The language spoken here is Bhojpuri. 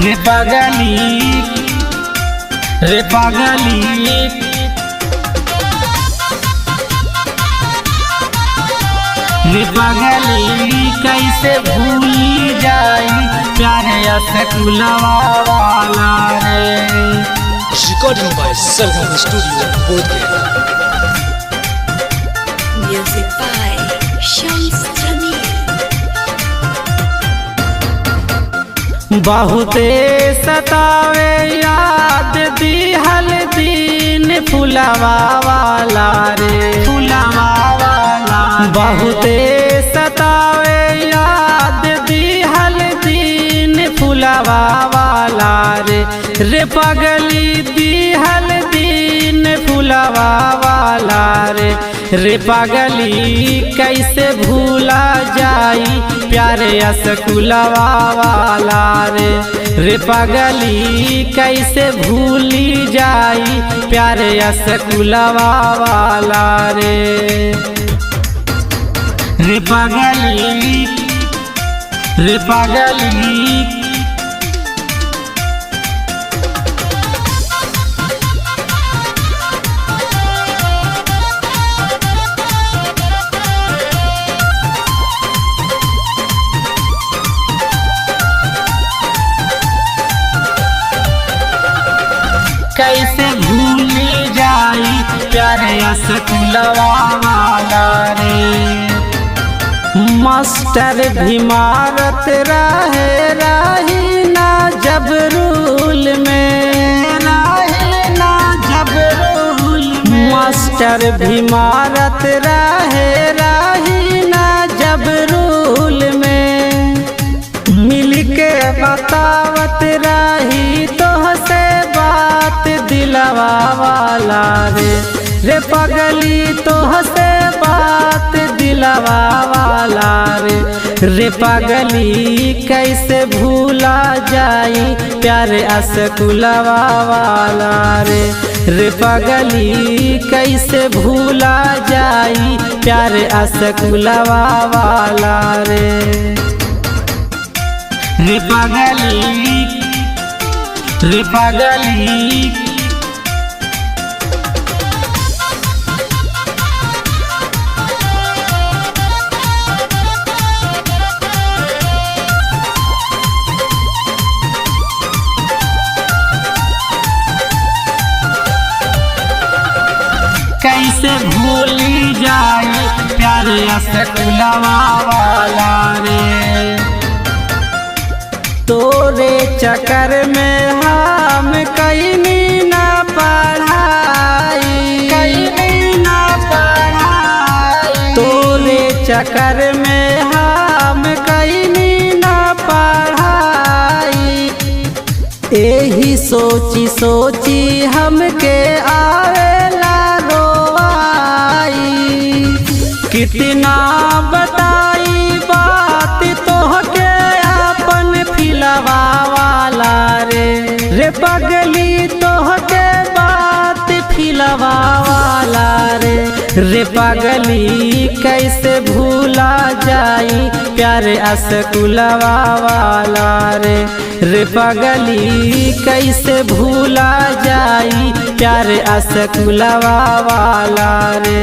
रे पागली रे पागली रे पागली कैसे भूल जाई प्यारे असकुलवा वाला रे। Recording by Sargam Studio, Bodhgaya. Music by Shams Jamil. बहुते सतावे याद दिहल दिन फुलवा वाला रे फुलवा वाला। बहुते सतावे याद दिहल दिन फुलवा वाला रे। रे पागली दिहल दिन फुलवा वाला रे। रे पागली कैसे भूला जाई प्यारे असकुलवा वाला रे। रे पागली कैसे भूली जाई प्यारे असकुलवा वाला रे। रे पागली रे पागली कैसे भूल जाई प्यारे असकुलवा वाला रे। मास्टर भी मारत रहे रही ना जबरूल में रहे ना जबरूल में। मास्टर भी मारत रहे रही ना जबरूल में। मिलके बतावत रही तोहसे बात दिलवा वाला रे। रे पागली तोहसे बात दिलवा वाला रे। रे पागली कैसे भूला जाई प्यारे असकुलवा वाला रे। रे पागली कैसे भूला जाई प्यारे असकुलवा वाला रे। रे पागली रे पागली कैसे भूल जाए प्यारे असकुलवा वाला रे। तोरे चक्कर में हम कहीं ना पढ़ाई कहीं ना पढ़ाई। तोरे चक्कर में हम कहीं ना पढ़ाई। यही सोची सोची हमके आवेला रोवाई। कितना बताई बात तोहके अपन फिलवा वाला रे। रे पागली तोहके बात फिलवा वाला रे। रे पागली कैसे भूला जाई प्यारे असकुलवा वाला रे। रे पागली कैसे भूला जाई प्यारे असकुलवा वाला रे।